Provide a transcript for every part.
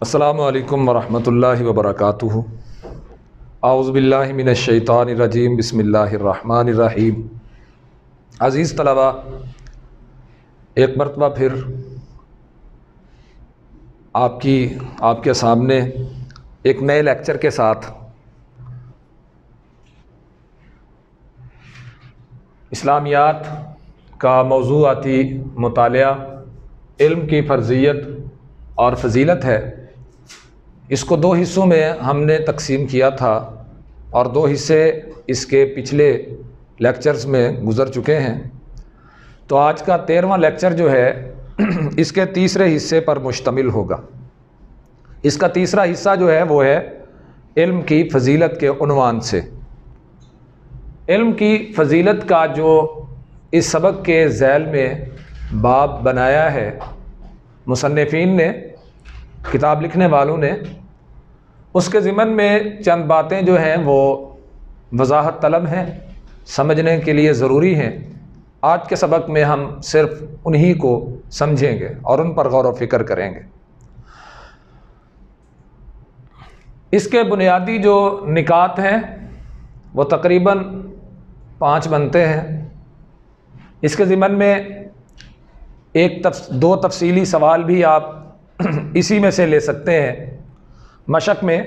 السلام علیکم ورحمۃ اللہ وبرکاتہ۔ اعوذ باللہ من الشیطان الرجیم، بسم اللہ الرحمن الرحیم۔ عزیز طلباء، ایک مرتبہ پھر آپ کے سامنے ایک نئے لیکچر کے ساتھ اسلامیات کا موضوعاتی مطالعہ علم کی فرضیت اور فضیلت ہے۔ اس کو دو حصوں میں ہم نے تقسیم کیا تھا اور دو حصے اس کے پچھلے لیکچرز میں گزر چکے ہیں۔ تو آج کا 13واں لیکچر جو ہے اس کے تیسرے حصے پر مشتمل ہوگا۔ اس کا تیسرا حصہ جو ہے وہ ہے علم کی فضیلت کے عنوان سے۔ علم کی فضیلت کا جو اس سبق کے ذیل میں باب بنایا ہے مصنفین نے، کتاب لکھنے والوں نے، اس کے ضمن میں چند باتیں جو ہیں وہ وضاحت طلب ہیں، سمجھنے کے لیے ضروری ہیں۔ آج کے سبق میں ہم صرف انہی کو سمجھیں گے اور ان پر غور و فکر کریں گے۔ اس کے بنیادی جو نکات ہیں وہ تقریباً 5 بنتے ہیں۔ اس کے ضمن میں دو تفصیلی سوال بھی آپ اسی میں سے لے سکتے ہیں۔ مشق میں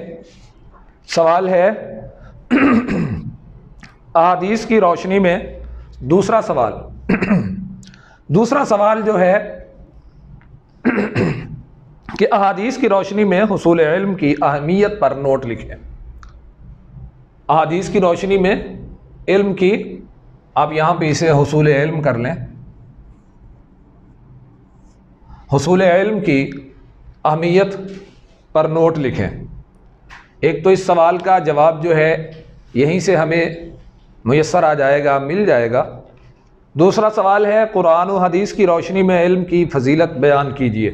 سوال ہے احادیث کی روشنی میں، دوسرا سوال جو ہے کہ احادیث کی روشنی میں حصول علم کی اہمیت پر نوٹ لکھیں۔ احادیث کی روشنی میں علم کی، آپ یہاں پہ اسے حصول علم کر لیں، حصول علم کی اہمیت پر نوٹ لکھیں۔ ایک تو اس سوال کا جواب جو ہے یہیں سے ہمیں میسر آ جائے گا، مل جائے گا۔ دوسرا سوال ہے قرآن و حدیث کی روشنی میں علم کی فضیلت بیان کیجیے۔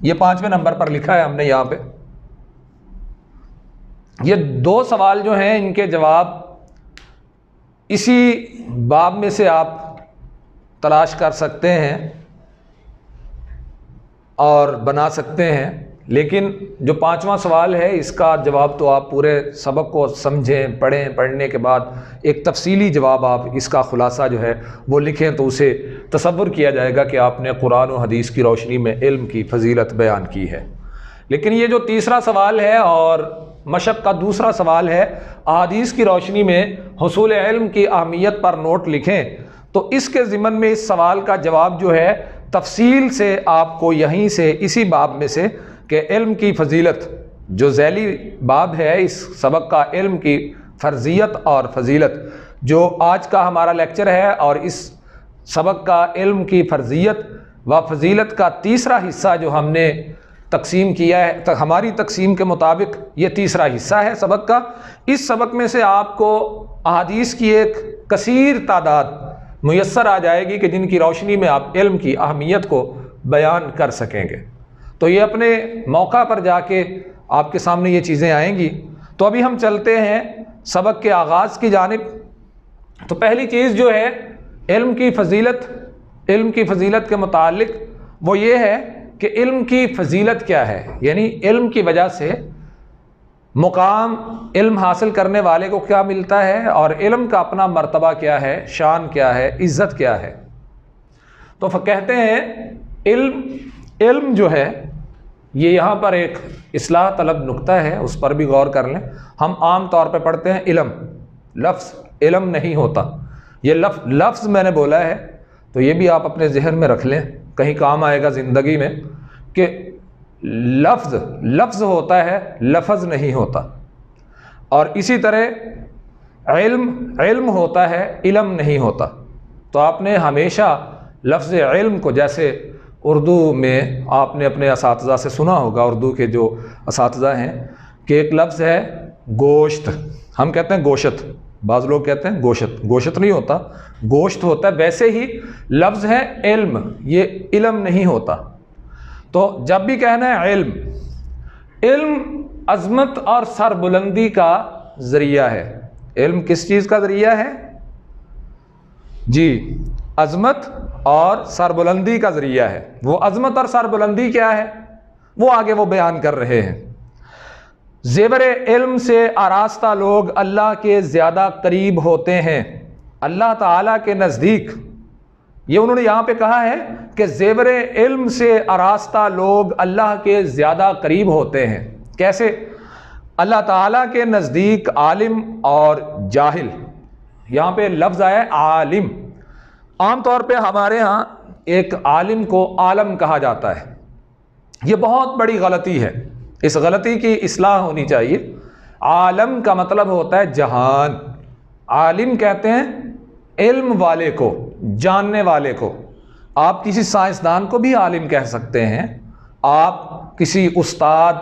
یہ 5ویں نمبر پر لکھا ہے ہم نے یہاں پہ۔ یہ دو سوال جو ہیں ان کے جواب اسی باب میں سے آپ تلاش کر سکتے ہیں اور بنا سکتے ہیں، لیکن جو 5واں سوال ہے اس کا جواب تو آپ پورے سبق کو سمجھیں، پڑھیں، پڑھنے کے بعد ایک تفصیلی جواب آپ اس کا خلاصہ جو ہے وہ لکھیں تو اسے تصور کیا جائے گا کہ آپ نے قرآن و حدیث کی روشنی میں علم کی فضیلت بیان کی ہے۔ لیکن یہ جو تیسرا سوال ہے اور مشق کا دوسرا سوال ہے احادیث کی روشنی میں حصول علم کی اہمیت پر نوٹ لکھیں، تو اس کے ضمن میں اس سوال کا جواب جو ہے تفصیل سے آپ کو یہیں سے اسی باب میں سے کہ علم کی فضیلت، جو ذیلی باب ہے اس سبق کا، علم کی فرضیت اور فضیلت، جو آج کا ہمارا لیکچر ہے، اور اس سبق کا علم کی فرضیت و فضیلت کا تیسرا حصہ جو ہم نے تقسیم کیا ہے، ہماری تقسیم کے مطابق یہ تیسرا حصہ ہے سبق کا۔ اس سبق میں سے آپ کو احادیث کی ایک کثیر تعداد میسر آ جائے گی کہ جن کی روشنی میں آپ علم کی اہمیت کو بیان کر سکیں گے۔ تو یہ اپنے موقع پر جا کے آپ کے سامنے یہ چیزیں آئیں گی۔ تو ابھی ہم چلتے ہیں سبق کے آغاز کی جانب۔ تو پہلی چیز جو ہے علم کی فضیلت کے متعلق وہ یہ ہے کہ علم کی فضیلت کیا ہے، یعنی علم کی وجہ سے مقام علم حاصل کرنے والے کو کیا ملتا ہے، اور علم کا اپنا مرتبہ کیا ہے، شان کیا ہے، عزت کیا ہے۔ تو کہتے ہیں علم جو ہے یہ یہاں پر ایک اصلاح طلب نقطہ ہے، اس پر بھی غور کر لیں۔ ہم عام طور پہ پڑھتے ہیں علم، لفظ علم نہیں ہوتا۔ یہ لفظ میں نے بولا ہے تو یہ بھی آپ اپنے ذہن میں رکھ لیں، کہیں کام آئے گا زندگی میں، کہ لفظ ہوتا ہے، لفظ نہیں ہوتا۔ اور اسی طرح علم ہوتا ہے، علم نہیں ہوتا۔ تو آپ نے ہمیشہ لفظ علم کو، جیسے اردو میں آپ نے اپنے اساتذہ سے سنا ہوگا، اردو کے جو اساتذہ ہیں، کہ ایک لفظ ہے گوشت، ہم کہتے ہیں گوشت، بعض لوگ کہتے ہیں گوشت نہیں ہوتا، گوشت ہوتا ہے۔ ویسے ہی لفظ ہے علم، یہ علم نہیں ہوتا۔ تو جب بھی کہنا ہے علم عظمت اور سربلندی کا ذریعہ ہے۔ علم کس چیز کا ذریعہ ہے؟ جی، عظمت اور سربلندی کا ذریعہ ہے۔ وہ عظمت اور سربلندی کیا ہے؟ وہ آگے وہ بیان کر رہے ہیں۔ زیور علم سے آراستہ لوگ اللہ کے زیادہ قریب ہوتے ہیں اللہ تعالیٰ کے نزدیک۔ یہ انہوں نے یہاں پہ کہا ہے کہ زیور علم سے آراستہ لوگ اللہ کے زیادہ قریب ہوتے ہیں۔ کیسے؟ اللہ تعالیٰ کے نزدیک عالم اور جاہل، یہاں پہ لفظ آیا ہے عالم۔ عام طور پہ ہمارے ہاں ایک عالم کو عالم کہا جاتا ہے، یہ بہت بڑی غلطی ہے، اس غلطی کی اصلاح ہونی چاہیے۔ عالم کا مطلب ہوتا ہے جہان، عالم کہتے ہیں علم والے کو، جاننے والے کو۔ آپ کسی سائنسدان کو بھی عالم کہہ سکتے ہیں، آپ کسی استاد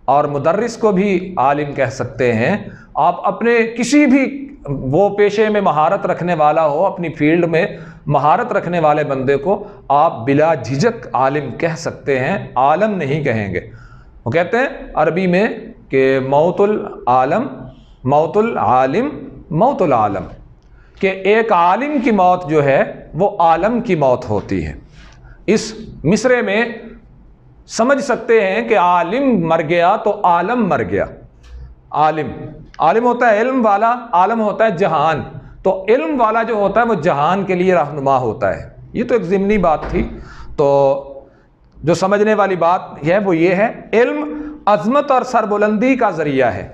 اور مدرس کو بھی عالم کہہ سکتے ہیں، آپ اپنے کسی بھی وہ پیشے میں مہارت رکھنے والا ہو، اپنی فیلڈ میں مہارت رکھنے والے بندے کو آپ بلا جھجک عالم کہہ سکتے ہیں، عالم نہیں کہیں گے۔ وہ کہتے ہیں عربی میں کہ موت العالم، موت العالم، موت العالم، کہ ایک عالم کی موت جو ہے وہ عالم کی موت ہوتی ہے۔ اس مصرے میں سمجھ سکتے ہیں کہ عالم مر گیا تو عالم مر گیا۔ عالم ہوتا ہے علم والا، عالم ہوتا ہے جہان، تو علم والا جو ہوتا ہے وہ جہان کے لیے رہنما ہوتا ہے۔ یہ تو ایک ضمنی بات تھی، تو جو سمجھنے والی بات ہے وہ یہ ہے، علم عظمت اور سربلندی کا ذریعہ ہے۔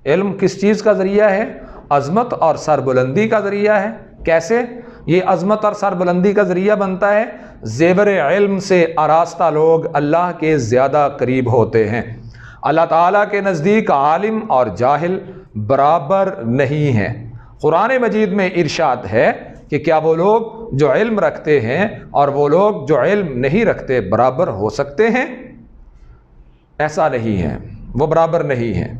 علم کس چیز کا ذریعہ ہے؟ عظمت اور سربلندی کا ذریعہ ہے۔ کیسے یہ عظمت اور سربلندی کا ذریعہ بنتا ہے؟ زیور علم سے آراستہ لوگ اللہ کے زیادہ قریب ہوتے ہیں۔ اللہ تعالیٰ کے نزدیک عالم اور جاہل برابر نہیں ہیں۔ قرآن مجید میں ارشاد ہے کہ کیا وہ لوگ جو علم رکھتے ہیں اور وہ لوگ جو علم نہیں رکھتے برابر ہو سکتے ہیں؟ ایسا نہیں ہے، وہ برابر نہیں ہیں۔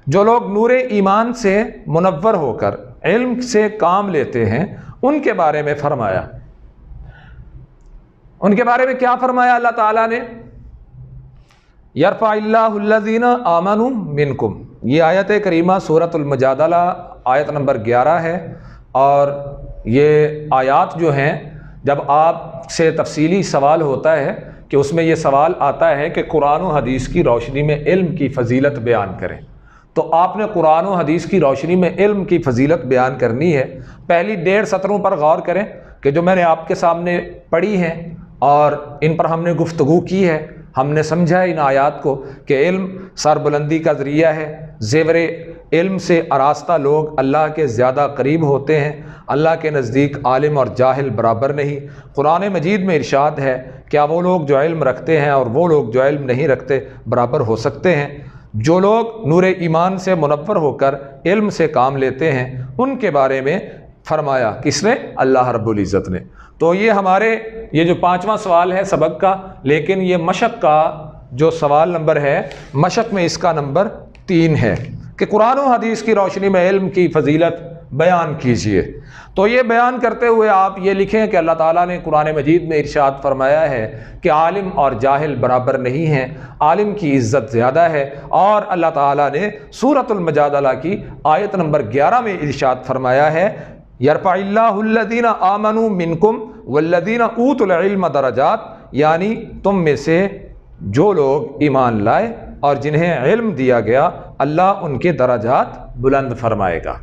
جو لوگ نور ایمان سے منور ہو کر علم سے کام لیتے ہیں ان کے بارے میں فرمایا، ان کے بارے میں کیا فرمایا اللہ تعالیٰ نے؟ یرفع اللہ الذین آمنوا منکم، یہ آیت کریمہ سورۃ المجادلہ آیت نمبر 11 ہے۔ اور یہ آیات جو ہیں جب آپ سے تفصیلی سوال ہوتا ہے کہ اس میں یہ سوال آتا ہے کہ قرآن و حدیث کی روشنی میں علم کی فضیلت بیان کریں، تو آپ نے قرآن و حدیث کی روشنی میں علم کی فضیلت بیان کرنی ہے۔ پہلی 1.5 سطروں پر غور کریں کہ جو میں نے آپ کے سامنے پڑھی ہیں اور ان پر ہم نے گفتگو کی ہے، ہم نے سمجھا ان آیات کو کہ علم سربلندی کا ذریعہ ہے۔ زیور علم سے آراستہ لوگ اللہ کے زیادہ قریب ہوتے ہیں، اللہ کے نزدیک عالم اور جاہل برابر نہیں۔ قرآن مجید میں ارشاد ہے کیا وہ لوگ جو علم رکھتے ہیں اور وہ لوگ جو علم نہیں رکھتے برابر ہو سکتے ہیں؟ جو لوگ نور ایمان سے منور ہو کر علم سے کام لیتے ہیں ان کے بارے میں فرمایا، کس نے؟ اللہ رب العزت نے۔ تو یہ ہمارے یہ جو 5واں سوال ہے سبق کا، لیکن یہ مشق کا جو سوال نمبر ہے، مشق میں اس کا نمبر 3 ہے کہ قرآن و حدیث کی روشنی میں علم کی فضیلت بیان کیجئے۔ تو یہ بیان کرتے ہوئے آپ یہ لکھیں کہ اللہ تعالیٰ نے قرآن مجید میں ارشاد فرمایا ہے کہ عالم اور جاہل برابر نہیں ہیں، عالم کی عزت زیادہ ہے۔ اور اللہ تعالیٰ نے سورۃ المجادلہ کی آیت نمبر 11 میں ارشاد فرمایا ہے یرفع اللہ الذین آمنوا منکم والذین اوتوا العلم درجات، یعنی تم میں سے جو لوگ ایمان لائے اور جنہیں علم دیا گیا اللہ ان کے درجات بلند فرمائے گا،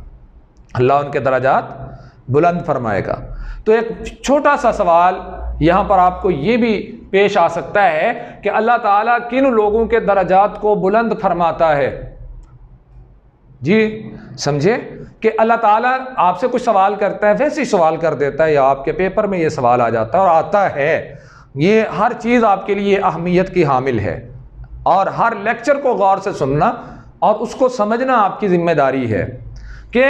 اللہ ان کے درجات بلند فرمائے گا۔ تو ایک چھوٹا سا سوال یہاں پر آپ کو یہ بھی پیش آ سکتا ہے کہ اللہ تعالیٰ کن لوگوں کے درجات کو بلند فرماتا ہے؟ جی سمجھے کہ اللہ تعالیٰ آپ سے کچھ سوال کرتا ہے، ویسے ہی سوال کر دیتا ہے، یا آپ کے پیپر میں یہ سوال آ جاتا ہے اور آتا ہے۔ یہ ہر چیز آپ کے لیے اہمیت کی حامل ہے، اور ہر لیکچر کو غور سے سننا اور اس کو سمجھنا آپ کی ذمہ داری ہے کہ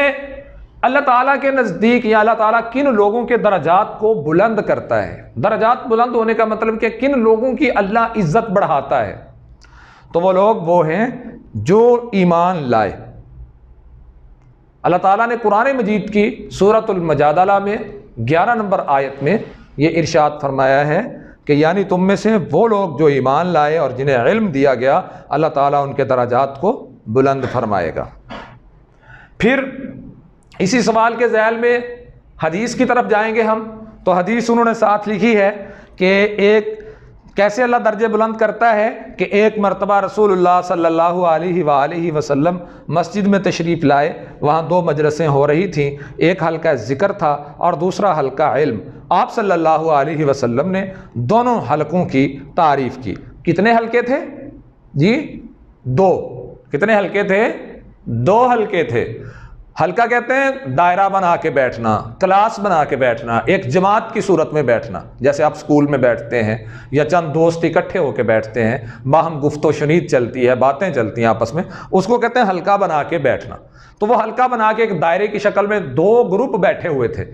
اللہ تعالیٰ کے نزدیک یا اللہ تعالیٰ کن لوگوں کے درجات کو بلند کرتا ہے۔ درجات بلند ہونے کا مطلب کہ کن لوگوں کی اللہ عزت بڑھاتا ہے، تو وہ لوگ وہ ہیں جو ایمان لائے۔ اللہ تعالیٰ نے قرآن مجید کی سورۃ المجادلہ میں 11 نمبر آیت میں یہ ارشاد فرمایا ہے کہ یعنی تم میں سے وہ لوگ جو ایمان لائے اور جنہیں علم دیا گیا اللہ تعالیٰ ان کے درجات کو بلند فرمائے گا۔ پھر اسی سوال کے ذیل میں حدیث کی طرف جائیں گے ہم، تو حدیث انہوں نے ساتھ لکھی ہے کہ ایک کیسے اللہ درجے بلند کرتا ہے کہ ایک مرتبہ رسول اللہ صلی اللہ علیہ وآلہ وسلم مسجد میں تشریف لائے، وہاں دو مجلسیں ہو رہی تھیں، ایک حلقہ ذکر تھا اور دوسرا حلقہ علم۔ آپ صلی اللہ علیہ وسلم نے دونوں حلقوں کی تعریف کی۔ کتنے حلقے تھے جی؟ دو۔ کتنے حلقے تھے؟ دو حلقے تھے۔ حلقہ کہتے ہیں دائرہ بنا کے بیٹھنا، کلاس بنا کے بیٹھنا، ایک جماعت کی صورت میں بیٹھنا، جیسے آپ اسکول میں بیٹھتے ہیں یا چند دوست اکٹھے ہو کے بیٹھتے ہیں، باہم گفت و شنید چلتی ہے، باتیں چلتی ہیں آپس میں، اس کو کہتے ہیں حلقہ بنا کے بیٹھنا۔ تو وہ حلقہ بنا کے ایک دائرے کی شکل میں دو گروپ بیٹھے ہوئے تھے۔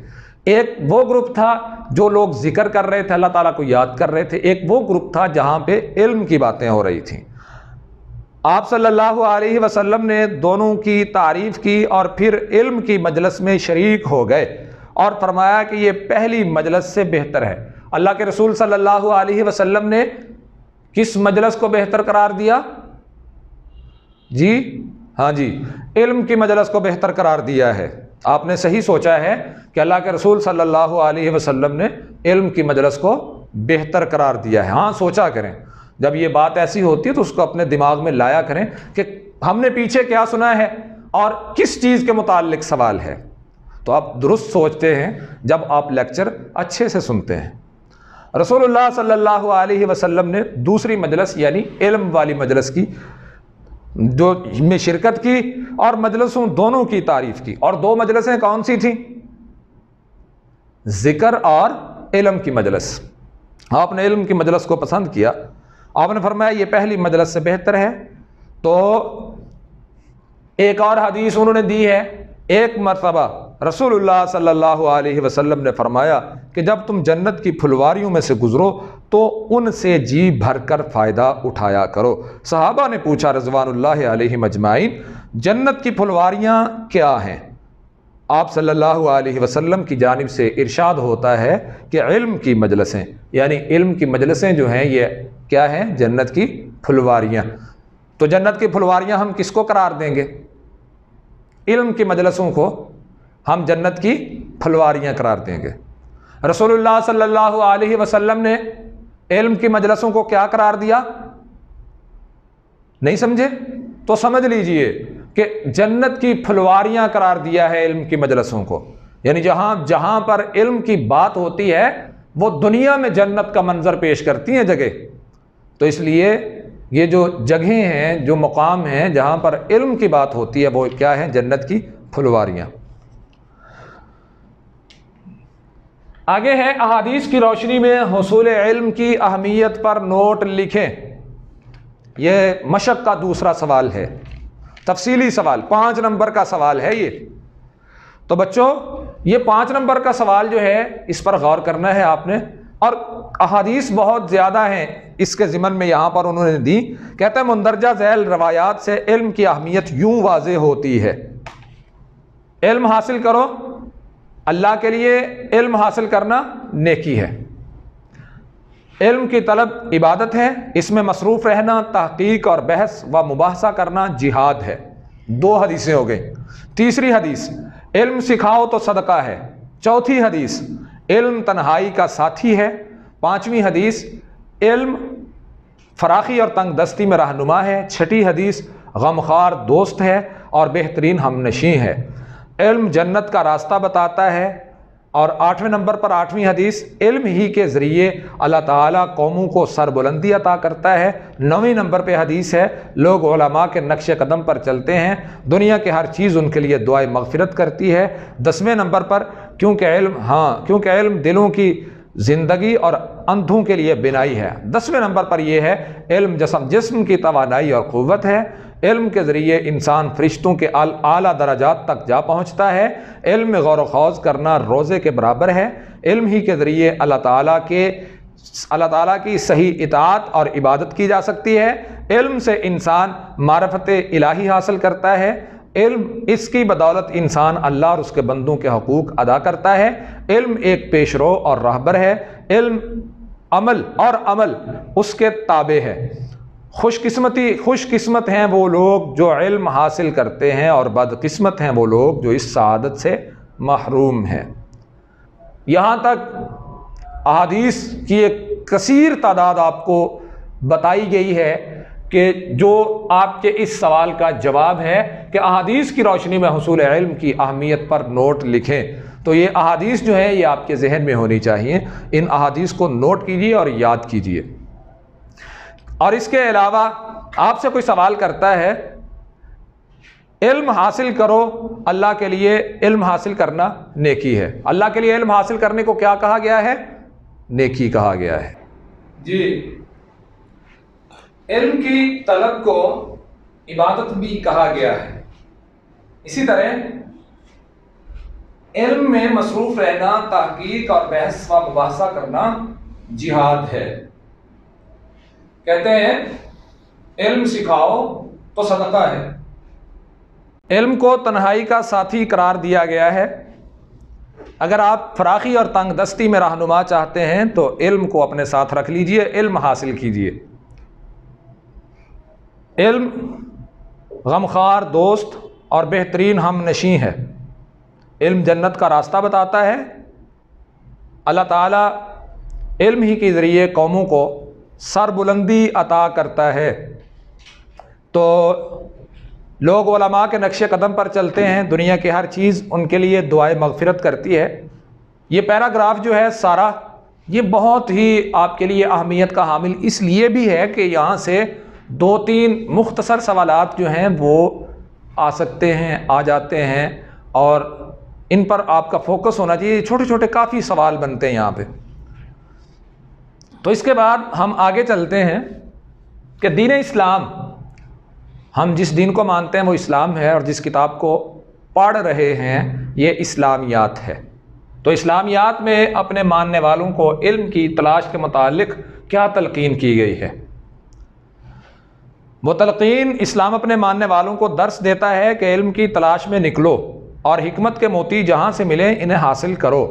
ایک وہ گروپ تھا جو لوگ ذکر کر رہے تھے، اللہ تعالیٰ کو یاد کر رہے تھے، ایک وہ گروپ تھا جہاں پہ علم کی باتیں ہو رہی تھیں۔ آپ صلی اللہ علیہ وسلم نے دونوں کی تعریف کی اور پھر علم کی مجلس میں شریک ہو گئے اور فرمایا کہ یہ پہلی مجلس سے بہتر ہے۔ اللہ کے رسول صلی اللہ علیہ وسلم نے کس مجلس کو بہتر قرار دیا جی؟ ہاں جی، علم کی مجلس کو بہتر قرار دیا ہے۔ آپ نے صحیح سوچا ہے کہ اللہ کے رسول صلی اللہ علیہ وسلم نے علم کی مجلس کو بہتر قرار دیا ہے۔ ہاں سوچا کریں، جب یہ بات ایسی ہوتی ہے تو اس کو اپنے دماغ میں لایا کریں کہ ہم نے پیچھے کیا سنا ہے اور کس چیز کے متعلق سوال ہے، تو آپ درست سوچتے ہیں جب آپ لیکچر اچھے سے سنتے ہیں۔ رسول اللہ صلی اللہ علیہ وسلم نے دوسری مجلس یعنی علم والی مجلس کی جو میں شرکت کی اور مجلسوں دونوں کی تعریف کی۔ اور دو مجلسیں کون سی تھیں؟ ذکر اور علم کی مجلس۔ آپ نے علم کی مجلس کو پسند کیا، آپ نے فرمایا یہ پہلی مجلس سے بہتر ہے۔ تو ایک اور حدیث انہوں نے دی ہے، ایک مرتبہ رسول اللہ صلی اللہ علیہ وسلم نے فرمایا کہ جب تم جنت کی پھلواریوں میں سے گزرو تو ان سے جی بھر کر فائدہ اٹھایا کرو۔ صحابہ نے پوچھا رضوان اللہ علیہم اجمعین، جنت کی پھلواریاں کیا ہیں؟ آپ صلی اللہ علیہ وسلم کی جانب سے ارشاد ہوتا ہے کہ علم کی مجلسیں، یعنی علم کی مجلسیں جو ہیں یہ کیا ہیں؟ جنت کی پھلواریاں۔ تو جنت کی پھلواریاں ہم کس کو قرار دیں گے؟ علم کی مجلسوں کو ہم جنت کی پھلواریاں قرار دیں گے۔ رسول اللہ صلی اللہ علیہ وسلم نے علم کی مجلسوں کو کیا قرار دیا؟ نہیں سمجھے؟ تو سمجھ لیجئے کہ جنت کی پھلواریاں قرار دیا ہے علم کی مجلسوں کو، یعنی جہاں پر علم کی بات ہوتی ہے وہ دنیا میں جنت کا منظر پیش کرتی ہیں جگہ۔ تو اس لیے یہ جو جگہیں ہیں، جو مقام ہیں جہاں پر علم کی بات ہوتی ہے وہ کیا ہیں؟ جنت کی پھلواریاں۔ آگے ہے احادیث کی روشنی میں حصول علم کی اہمیت پر نوٹ لکھیں۔ یہ مشق کا دوسرا سوال ہے، تفصیلی سوال، 5 نمبر کا سوال ہے یہ۔ تو بچوں یہ 5 نمبر کا سوال جو ہے اس پر غور کرنا ہے آپ نے، اور احادیث بہت زیادہ ہیں اس کے ضمن میں یہاں پر انہوں نے دی۔ کہتے ہیں مندرجہ ذیل روایات سے علم کی اہمیت یوں واضح ہوتی ہے۔ علم حاصل کرو، اللہ کے لیے علم حاصل کرنا نیکی ہے، علم کی طلب عبادت ہے، اس میں مصروف رہنا تحقیق اور بحث و مباحثہ کرنا جہاد ہے۔ 2 حدیثیں ہو گئیں۔ تیسری حدیث علم سکھاؤ تو صدقہ ہے۔ چوتھی حدیث علم تنہائی کا ساتھی ہے۔ 5ویں حدیث علم فراخی اور تنگ دستی میں رہنما ہے۔ 6ٹھی حدیث غمخوار دوست ہے اور بہترین ہمنشیں ہے۔ علم جنت کا راستہ بتاتا ہے۔ اور 8ویں نمبر پر 8ویں حدیث علم ہی کے ذریعے اللہ تعالیٰ قوموں کو سربلندی عطا کرتا ہے۔ 9ویں نمبر پہ حدیث ہے لوگ علماء کے نقش قدم پر چلتے ہیں، دنیا کے ہر چیز ان کے لیے دعائے مغفرت کرتی ہے۔ 10ویں نمبر پر کیونکہ علم دلوں کی زندگی اور اندھوں کے لیے بنائی ہے۔ 10ویں نمبر پر یہ ہے علم جسم کی توانائی اور قوت ہے۔ علم کے ذریعے انسان فرشتوں کے اعلیٰ درجات تک جا پہنچتا ہے۔ علم میں غور و خوض کرنا روزے کے برابر ہے۔ علم ہی کے ذریعے اللہ تعالیٰ کی صحیح اطاعت اور عبادت کی جا سکتی ہے۔ علم سے انسان معرفت الہی حاصل کرتا ہے۔ علم اس کی بدولت انسان اللہ اور اس کے بندوں کے حقوق ادا کرتا ہے۔ علم ایک پیشرو اور راہبر ہے۔ علم عمل اس کے تابع ہے۔ خوش قسمت ہیں وہ لوگ جو علم حاصل کرتے ہیں اور بدقسمت ہیں وہ لوگ جو اس سعادت سے محروم ہیں۔ یہاں تک احادیث کی ایک کثیر تعداد آپ کو بتائی گئی ہے کہ جو آپ کے اس سوال کا جواب ہے کہ احادیث کی روشنی میں حصول علم کی اہمیت پر نوٹ لکھیں، تو یہ احادیث جو ہیں یہ آپ کے ذہن میں ہونی چاہیے، ان احادیث کو نوٹ کیجیے اور یاد کیجیے۔ اور اس کے علاوہ آپ سے کوئی سوال کرتا ہے علم حاصل کرو، اللہ کے لیے علم حاصل کرنا نیکی ہے، اللہ کے لیے علم حاصل کرنے کو کیا کہا گیا ہے؟ نیکی کہا گیا ہے۔ جی، علم کی طلب کو عبادت بھی کہا گیا ہے۔ اسی طرح علم میں مصروف رہنا، تحقیق اور بحث و مباحثہ کرنا جہاد ہے۔ کہتے ہیں علم سکھاؤ تو صدقہ ہے۔ علم کو تنہائی کا ساتھی قرار دیا گیا ہے۔ اگر آپ فراخی اور تنگ دستی میں رہنما چاہتے ہیں تو علم کو اپنے ساتھ رکھ لیجئے، علم حاصل کیجئے۔ علم غمخوار دوست اور بہترین ہم نشیں ہے۔ علم جنت کا راستہ بتاتا ہے۔ اللہ تعالیٰ علم ہی کے ذریعے قوموں کو سربلندی عطا کرتا ہے۔ تو لوگ علماء کے نقش قدم پر چلتے ہیں، دنیا کی ہر چیز ان کے لیے دعائے مغفرت کرتی ہے۔ یہ پیراگراف جو ہے سارا، یہ بہت ہی آپ کے لیے اہمیت کا حامل اس لیے بھی ہے کہ یہاں سے 2-3 مختصر سوالات جو ہیں وہ آ سکتے ہیں، آ جاتے ہیں، اور ان پر آپ کا فوکس ہونا چاہیے۔ چھوٹے چھوٹے کافی سوال بنتے ہیں یہاں پہ۔ تو اس کے بعد ہم آگے چلتے ہیں کہ دین اسلام، ہم جس دین کو مانتے ہیں وہ اسلام ہے، اور جس کتاب کو پڑھ رہے ہیں یہ اسلامیات ہے۔ تو اسلامیات میں اپنے ماننے والوں کو علم کی تلاش کے متعلق کیا تلقین کی گئی ہے؟ وہ تلقین اسلام اپنے ماننے والوں کو درس دیتا ہے کہ علم کی تلاش میں نکلو اور حکمت کے موتی جہاں سے ملیں انہیں حاصل کرو۔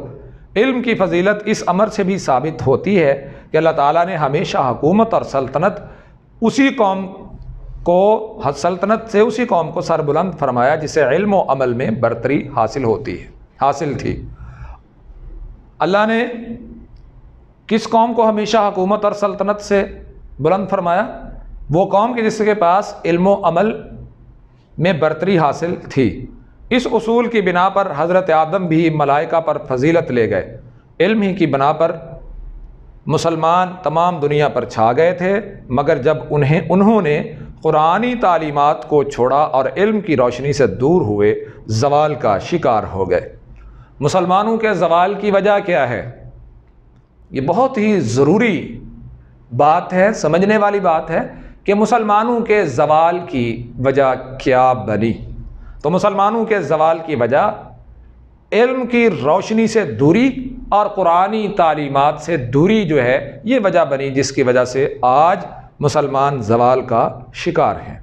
علم کی فضیلت اس امر سے بھی ثابت ہوتی ہے کہ اللہ تعالیٰ نے ہمیشہ حکومت اور سلطنت اسی قوم کو سربلند فرمایا جسے علم و عمل میں برتری حاصل تھی۔ اللہ نے کس قوم کو ہمیشہ حکومت اور سلطنت سے بلند فرمایا؟ وہ قوم کے جس کے پاس علم و عمل میں برتری حاصل تھی۔ اس اصول کی بنا پر حضرت آدم بھی ملائکہ پر فضیلت لے گئے۔ علم ہی کی بنا پر مسلمان تمام دنیا پر چھا گئے تھے، مگر جب انہوں نے قرآنی تعلیمات کو چھوڑا اور علم کی روشنی سے دور ہوئے، زوال کا شکار ہو گئے۔ مسلمانوں کے زوال کی وجہ کیا ہے؟ یہ بہت ہی ضروری بات ہے، سمجھنے والی بات ہے کہ مسلمانوں کے زوال کی وجہ کیا بنی۔ تو مسلمانوں کے زوال کی وجہ علم کی روشنی سے دوری اور قرآنی تعلیمات سے دوری جو ہے یہ وجہ بنی، جس کی وجہ سے آج مسلمان زوال کا شکار ہیں۔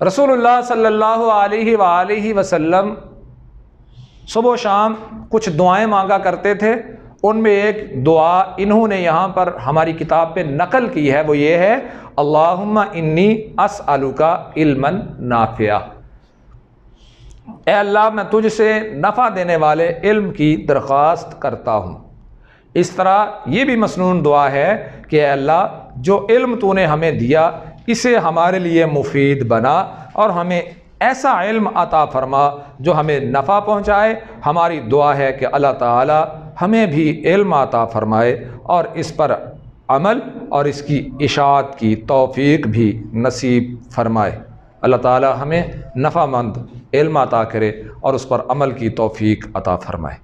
رسول اللہ صلی اللہ علیہ وآلہ وسلم صبح و شام کچھ دعائیں مانگا کرتے تھے، ان میں ایک دعا انہوں نے یہاں پر ہماری کتاب پہ نقل کی ہے، وہ یہ ہے اللہم انی اسألک علما نافعا۔ اے اللہ میں تجھ سے نفع دینے والے علم کی درخواست کرتا ہوں۔ اس طرح یہ بھی مسنون دعا ہے کہ اے اللہ جو علم تو نے ہمیں دیا اسے ہمارے لیے مفید بنا اور ہمیں ایسا علم عطا فرما جو ہمیں نفع پہنچائے۔ ہماری دعا ہے کہ اللہ تعالی ہمیں بھی علم عطا فرمائے اور اس پر عمل اور اس کی اشاعت کی توفیق بھی نصیب فرمائے۔ اللہ تعالی ہمیں نفع مند علم عطا کرے اور اس پر عمل کی توفیق عطا فرمائے۔